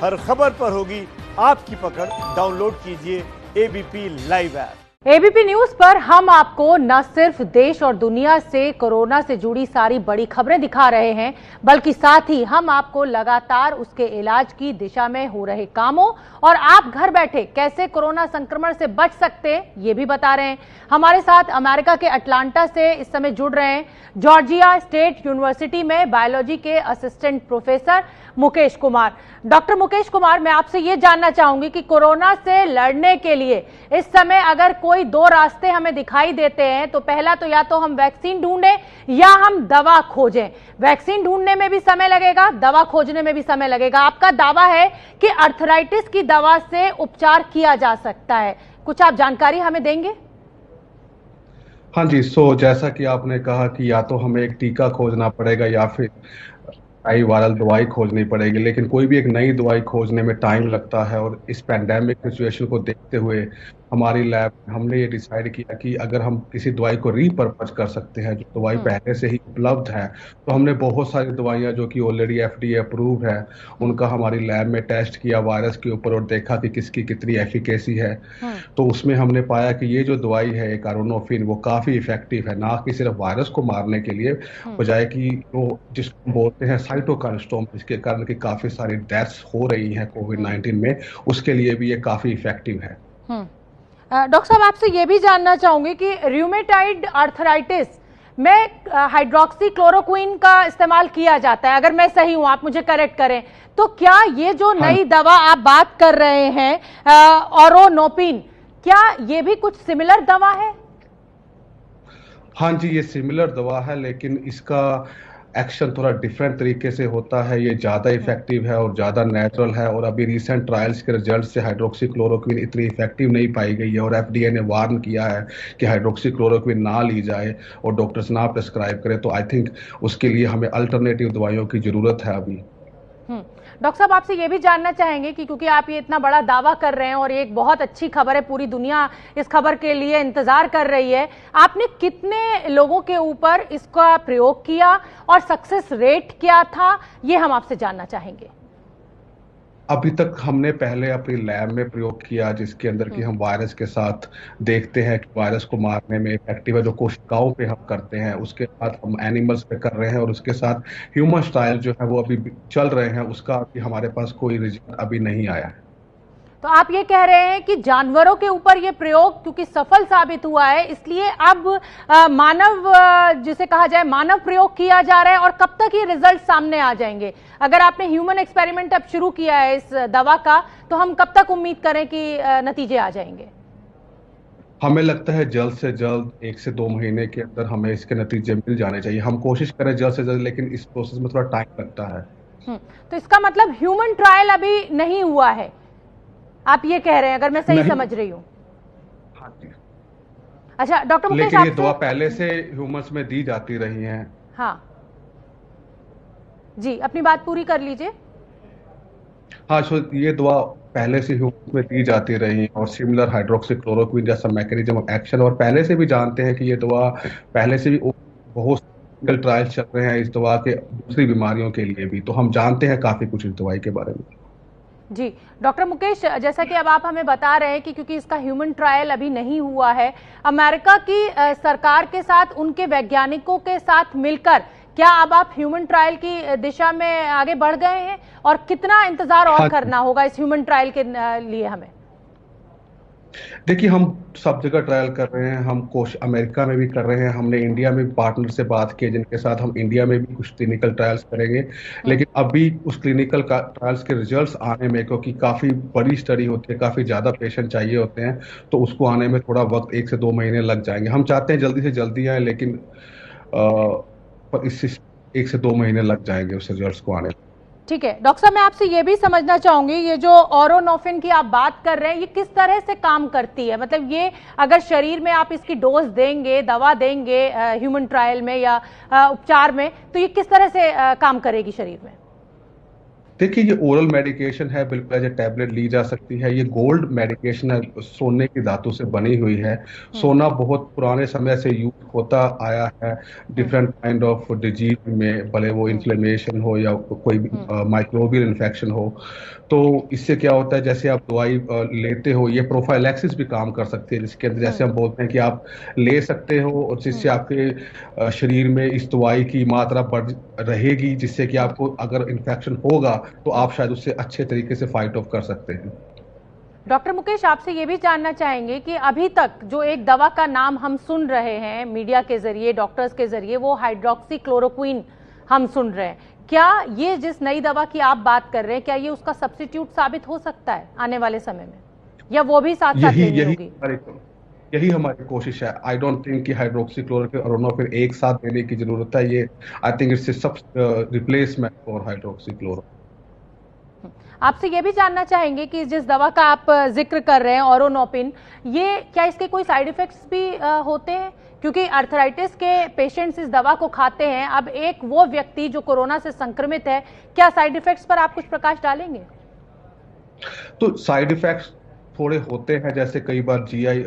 हर खबर पर होगी आपकी पकड़। डाउनलोड कीजिए ABP live app. ABP news पर हम आपको न सिर्फ देश और दुनिया से कोरोना से जुड़ी सारी बड़ी खबरें दिखा रहे हैं, बल्कि साथ ही हम आपको लगातार उसके इलाज की दिशा में हो रहे कामों और आप घर बैठे कैसे कोरोना संक्रमण से बच सकते हैं ये भी बता रहे हैं। हमारे साथ अमेरिका के अटलांटा से इस समय जुड़ रहे हैं जॉर्जिया स्टेट यूनिवर्सिटी में बायोलॉजी के assistant professor Mukesh Kumar. Doctor Mukesh Kumar, मैं आपसे ये जानना चाहूंगी कि कोरोना से लड़ने के लिए इस समय अगर कोई दो रास्ते हमें दिखाई देते हैं तो पहला तो या तो हम वैक्सीन ढूंढें या हम दवा खोजें। वैक्सीन ढूंढने में भी समय लगेगा, दवा खोजने में भी समय लगेगा। आपका दावा है कि अर्थराइटिस की दवा से उपचार किया जा सकता है, कुछ आप जानकारी हमें देंगे? हाँ जी, जैसा कि आपने कहा कि या तो हमें एक टीका खोजना पड़ेगा या फिर नई वायरल दवाई खोजनी पड़ेगी, लेकिन कोई भी एक नई दवाई खोजने में टाइम लगता है। और इस पैंडेमिक सिचुएशन को देखते हुए हमारी लैब हमने ये डिसाइड किया कि अगर हम किसी दवाई को रीपर्पज कर सकते हैं, जो दवाई पहले से ही उपलब्ध है, तो हमने बहुत सारी दवाइयां जो कि ऑलरेडी एफडीए अप्रूव है उनका हमारी लैब में टेस्ट किया वायरस के ऊपर और देखा कि किसकी कितनी एफिकेसी है। तो उसमें हमने पाया कि ये जो दवाई है कारोनोफिन वो काफी इफेक्टिव है, ना कि सिर्फ वायरस को मारने के लिए, बजाय कि वो जिसको बोलते हैं साइटोकाइन स्टॉर्म, जिसके कारण की काफी सारी डेथ्स हो रही हैं कोविड-19 में, उसके लिए भी ये काफी इफेक्टिव है। डॉक्टर साहब, आपसे ये भी जानना चाहूंगी कि रूमेटाइड आर्थराइटिस में हाइड्रोक्सी क्लोरोक्विन का इस्तेमाल किया जाता है, अगर मैं सही हूं, आप मुझे करेक्ट करें, तो क्या ये जो नई दवा आप बात कर रहे हैं ऑरोनोपिन, क्या ये भी कुछ सिमिलर दवा है? हाँ जी, ये सिमिलर दवा है, लेकिन इसका एक्शन थोड़ा डिफरेंट तरीके से होता है। ये ज़्यादा इफेक्टिव है और ज़्यादा नेचुरल है। और अभी रिसेंट ट्रायल्स के रिजल्ट से हाइड्रोक्सी क्लोरोक्विन इतनी इफेक्टिव नहीं पाई गई है और एफडीए ने वार्न किया है कि हाइड्रोक्सी क्लोरोक्विन ना ली जाए और डॉक्टर्स ना प्रेस्क्राइब करें। तो आई थिंक उसके लिए हमें अल्टरनेटिव दवाइयों की ज़रूरत है अभी। डॉक्टर साहब, आपसे ये भी जानना चाहेंगे कि क्योंकि आप ये इतना बड़ा दावा कर रहे हैं और ये एक बहुत अच्छी खबर है, पूरी दुनिया इस खबर के लिए इंतजार कर रही है, आपने कितने लोगों के ऊपर इसका प्रयोग किया और सक्सेस रेट क्या था, ये हम आपसे जानना चाहेंगे। अभी तक हमने पहले अपनी लैब में प्रयोग किया, जिसके अंदर कि हम वायरस के साथ देखते हैं कि वायरस को मारने में इफेक्टिव है, जो कोशिकाओं पे हम करते हैं। उसके बाद हम एनिमल्स पे कर रहे हैं और उसके साथ ह्यूमन ट्रायल जो है वो अभी चल रहे हैं। उसका अभी हमारे पास कोई रिजल्ट अभी नहीं आया है। तो आप ये कह रहे हैं कि जानवरों के ऊपर ये प्रयोग क्योंकि सफल साबित हुआ है, इसलिए अब मानव जिसे कहा जाए मानव प्रयोग किया जा रहा है, और कब तक ये रिजल्ट सामने आ जाएंगे? अगर आपने ह्यूमन एक्सपेरिमेंट अब शुरू किया है इस दवा का, तो हम कब तक उम्मीद करें कि नतीजे आ जाएंगे? हमें लगता है जल्द से जल्द 1 से 2 महीने के अंदर हमें इसके नतीजे मिल जाने चाहिए। हम कोशिश करें जल्द से जल्द, लेकिन इस प्रोसेस में थोड़ा टाइम लगता है। तो इसका मतलब ह्यूमन ट्रायल अभी नहीं हुआ है, आप ये कह रहे हैं, अगर मैं सही समझ रही हूँ? हाँ जी। अच्छा डॉक्टर मुकेश, लेकिन ये दवा पहले से ह्यूमंस में दी जाती रही है। हाँ जी, अपनी बात पूरी कर लीजिए। हाँ, ये दवा पहले से ह्यूमंस में दी जाती रही है और सिमिलर हाइड्रोक्सी क्लोरोक्विन जैसा मैकेनिज्म ऑफ एक्शन, और पहले से भी जानते हैं कि ये दवा पहले से भी बहुत ट्रायल चल रहे हैं इस दवा के दूसरी बीमारियों के लिए भी, तो हम जानते हैं काफी कुछ इस दवाई के बारे में। जी डॉक्टर मुकेश, जैसा कि अब आप हमें बता रहे हैं कि क्योंकि इसका ह्यूमन ट्रायल अभी नहीं हुआ है, अमेरिका की सरकार के साथ, उनके वैज्ञानिकों के साथ मिलकर क्या अब आप ह्यूमन ट्रायल की दिशा में आगे बढ़ गए हैं, और कितना इंतजार और करना होगा इस ह्यूमन ट्रायल के लिए हमें? देखिए, हम सब जगह ट्रायल कर रहे हैं। हम अमेरिका में भी कर रहे हैं, हमने इंडिया में भी पार्टनर से बात की जिनके साथ हम इंडिया में भी कुछ क्लिनिकल ट्रायल्स करेंगे। लेकिन अभी उस क्लिनिकल ट्रायल्स के रिजल्ट्स आने में, क्योंकि काफ़ी बड़ी स्टडी होती है, काफ़ी ज़्यादा पेशेंट चाहिए होते हैं, तो उसको आने में थोड़ा वक्त 1 से 2 महीने लग जाएंगे। हम चाहते हैं जल्दी से जल्दी आए, लेकिन पर इससे 1 से 2 महीने लग जाएंगे उस रिजल्ट्स को आने में। ठीक है डॉक्टर साहब, मैं आपसे ये भी समझना चाहूंगी, ये जो ऑरोनोफिन की आप बात कर रहे हैं, ये किस तरह से काम करती है? मतलब ये अगर शरीर में आप इसकी डोज देंगे, दवा देंगे ह्यूमन ट्रायल में या उपचार में, तो ये किस तरह से काम करेगी शरीर में? देखिए, ये ओरल मेडिकेशन है, बिल्कुल एज ए टैबलेट ली जा सकती है। ये गोल्ड मेडिकेशन है, सोने की धातु से बनी हुई है। सोना बहुत पुराने समय से यूज होता आया है डिफरेंट काइंड ऑफ डिजीज में, भले वो इन्फ्लेमेशन हो या कोई भी माइक्रोबियल इन्फेक्शन हो। तो इससे क्या होता है, जैसे आप दवाई लेते हो, ये प्रोफाइलैक्सिस भी काम कर सकती है, जिसके अंदर जैसे हम बोलते हैं कि आप ले सकते हो और जिससे आपके शरीर में इस दवाई की मात्रा बढ़ रहेगी, जिससे कि आपको अगर इन्फेक्शन होगा तो आप शायद उससे अच्छे तरीके से फाइट ऑफ कर सकते हैं। डॉक्टर मुकेश, आपसे ये भी जानना चाहेंगे कि अभी तक जो एक दवा का नाम हम सुन रहे हैं मीडिया के जरिए, डॉक्टर्स के जरिए, वो हाइड्रोक्सीक्लोरोक्विन हम सुन रहे हैं। क्या ये जिस नई दवा की आप बात कर रहे हैं, क्या ये उसका सब्स्टिट्यूट साबित हो सकता है आने वाले समय में, या वो भी साथ साथ लेनी होगी? यही हमारी कोशिश है। आई डोंट थिंक कि हाइड्रोक्सीक्लोरोक्विन और रोनाफिर एक साथ देने की जरूरत है। ये आई थिंक इट्स सब रिप्लेसमेंट फॉर हाइड्रोक्सीक्लोरोक्विन। आपसे ये भी जानना चाहेंगे कि जिस दवा का आप जिक्र कर रहे हैं ऑरोनोपिन, ये क्या इसके कोई साइड इफेक्ट्स भी होते हैं? क्योंकि अर्थराइटिस के पेशेंट्स इस दवा को खाते हैं। अब एक वो व्यक्ति जो कोरोना से संक्रमित है, क्या साइड इफेक्ट्स पर आप कुछ प्रकाश डालेंगे? तो साइड इफेक्ट्स थोड़े होते हैं, जैसे कई बार जीआई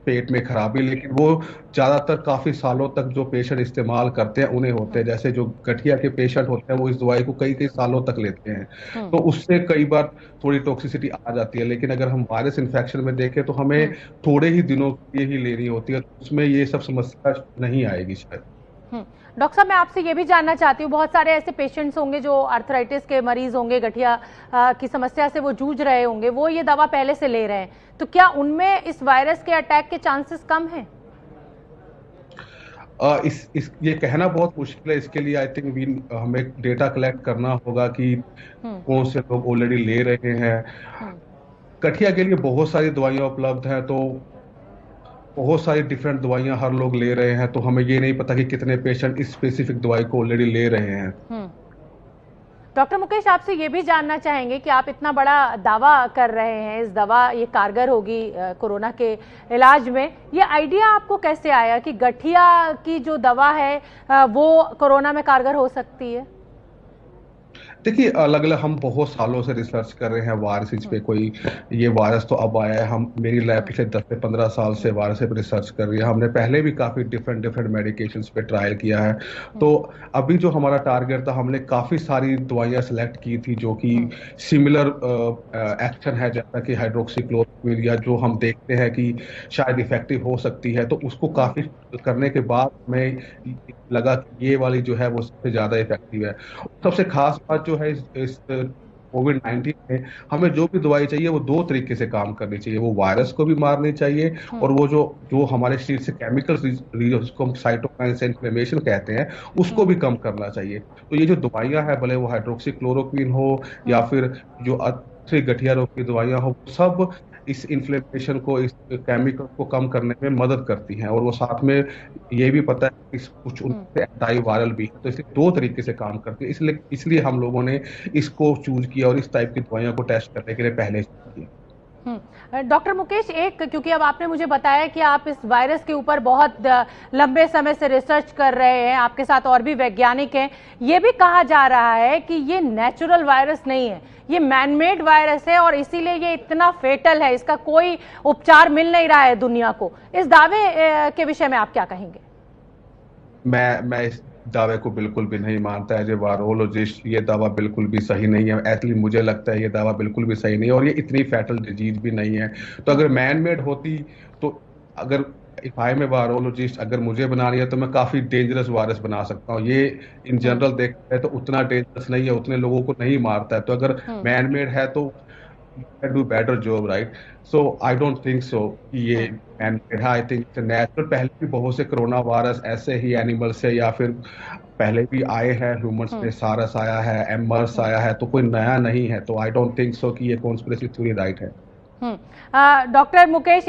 पेट में खराबी, लेकिन वो ज्यादातर काफी सालों तक जो पेशेंट इस्तेमाल करते हैं उन्हें होते हैं। जैसे जो गठिया के पेशेंट होते हैं वो इस दवाई को कई कई सालों तक लेते हैं, तो उससे कई बार थोड़ी टॉक्सिसिटी आ जाती है। लेकिन अगर हम वायरस इन्फेक्शन में देखें तो हमें थोड़े ही दिनों के लिए ही लेनी होती है, तो उसमें ये सब समस्या नहीं आएगी शायद। डॉक्टर साहब, मैं आपसे ये भी जानना चाहती हूँ, बहुत सारे ऐसे पेशेंट्स होंगे जो अर्थराइटिस के मरीज होंगे, गठिया की समस्या से वो जूझ रहे होंगे, वो ये दवा पहले से ले रहे हैं, तो क्या उनमें इस वायरस के अटैक के चांसेस कम हैं? ये कहना बहुत मुश्किल है। इसके लिए आई थिंक हमें डेटा कलेक्ट करना होगा कि कौन से लोग ऑलरेडी ले रहे हैं। गठिया के लिए बहुत सारी दवाइयां उपलब्ध हैं, तो बहुत सारी डिफरेंट दवाइयां हर लोग ले रहे हैं, तो हमें ये नहीं पता कि कितने पेशेंट इस स्पेसिफिक दवाई को ऑलरेडी ले रहे हैं। डॉक्टर मुकेश, आपसे ये भी जानना चाहेंगे कि आप इतना बड़ा दावा कर रहे हैं, इस दवा ये कारगर होगी कोरोना के इलाज में, ये आइडिया आपको कैसे आया कि गठिया की जो दवा है वो कोरोना में कारगर हो सकती है? देखिए, अलग अलग हम बहुत सालों से रिसर्च कर रहे हैं वायरस पे। कोई ये वायरस तो अब आया है, मेरी लैब पिछले 10 से 15 साल से वायरस पे रिसर्च कर रही है। हमने पहले भी काफी डिफरेंट मेडिकेशंस पे ट्रायल किया है। तो अभी जो हमारा टारगेट था, हमने काफी सारी दवाइयां सेलेक्ट की थी जो कि सिमिलर एक्शन है, जैसा कि हाइड्रोक्सीक्लोरोक्विन, या जो हम देखते हैं कि शायद इफेक्टिव हो सकती है। तो उसको काफी करने के बाद हमें लगा कि ये वाली जो है वो सबसे ज्यादा इफेक्टिव है। सबसे खास बात जो है इस कोविड-19 में, हमें जो भी दवाई चाहिए वो दो तरीके से काम करनी चाहिए। वो वायरस को भी मारनी चाहिए और वो जो हमारे शरीर से केमिकल्स जिसको हम साइटोकाइन्स इन्फ्लेमेशन कहते हैं, उसको भी कम करना चाहिए। तो ये जो दवाइयां हैं, भले वो हाइड्रोक्सीक्लोरोक्विन हो या फिर जो गठिया रोग की दवाइयां हो, सब इस इन्फ्लेमेशन को, इस केमिकल को कम करने में मदद करती हैं। और वो साथ में ये भी पता है कि कुछ उनसे एंटी वायरल भी है, तो इसलिए दो तरीके से काम करती है। इसलिए हम लोगों ने इसको चूज किया और इस टाइप की दवाइयों को टेस्ट करने के लिए पहले किया। डॉक्टर मुकेश, क्योंकि अब आपने मुझे बताया कि आप इस वायरस के ऊपर बहुत लंबे समय से रिसर्च कर रहे हैं, आपके साथ और भी वैज्ञानिक हैं, ये भी कहा जा रहा है कि ये नेचुरल वायरस नहीं है, ये मैनमेड वायरस है और इसीलिए ये इतना फेटल है, इसका कोई उपचार मिल नहीं रहा है दुनिया को। इस दावे के विषय में आप क्या कहेंगे? मैं इस दावे को बिल्कुल भी नहीं मानता एज ए वायरोलॉजिस्ट। ये दावा बिल्कुल भी सही नहीं है। एटलीस्ट मुझे लगता है ये दावा बिल्कुल भी सही नहीं है, और ये इतनी फैटल डिजीज भी नहीं है। तो अगर मैन मेड होती, तो अगर if I am a virologist, अगर मुझे बनानी है तो मैं काफी डेंजरस वायरस बना सकता हूँ। ये इन जनरल देखते हैं तो उतना डेंजरस नहीं है, उतने लोगों को नहीं मारता है। तो अगर मैन मेड है तो do better job, right? So I don't think so कि ये मैन-मेड है। I think natural. पहले भी बहुत से कोरोना वायरस ऐसे ही एनिमल से या फिर पहले भी आए हैं, ह्यूमंस में सारस आया है, एमर्स आया है, तो कोई नया नहीं है। तो आई डोंट थिंक सो कि ये कॉन्स्पिरेसी थ्योरी राइट है। डॉक्टर मुकेश,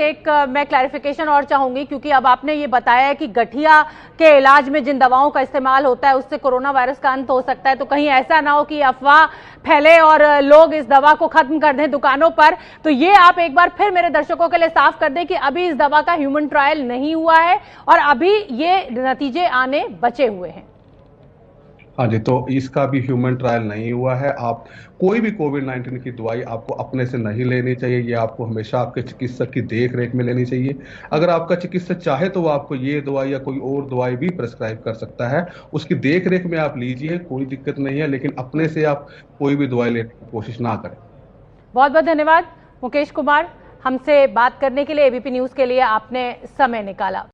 मैं क्लैरिफिकेशन और चाहूंगी, क्योंकि अब आपने ये बताया कि गठिया के इलाज में जिन दवाओं का इस्तेमाल होता है उससे कोरोना वायरस का अंत हो सकता है, तो कहीं ऐसा ना हो कि अफवाह फैले और लोग इस दवा को खत्म कर दें दुकानों पर। तो ये आप एक बार फिर मेरे दर्शकों के लिए साफ कर दें कि अभी इस दवा का ह्यूमन ट्रायल नहीं हुआ है और अभी ये नतीजे आने बचे हुए हैं। हाँ जी, तो इसका भी ह्यूमन ट्रायल नहीं हुआ है। आप कोई भी कोविड-19 की दवाई आपको अपने से नहीं लेनी चाहिए, ये आपको हमेशा आपके चिकित्सक की देख रेख में लेनी चाहिए। अगर आपका चिकित्सक चाहे तो वो आपको ये दवाई या कोई और दवाई भी प्रेस्क्राइब कर सकता है, उसकी देख रेख में आप लीजिए, कोई दिक्कत नहीं है, लेकिन अपने से आप कोई भी दवाई लेने की कोशिश ना करें। बहुत बहुत धन्यवाद मुकेश कुमार, हमसे बात करने के लिए, एबीपी न्यूज के लिए आपने समय निकाला।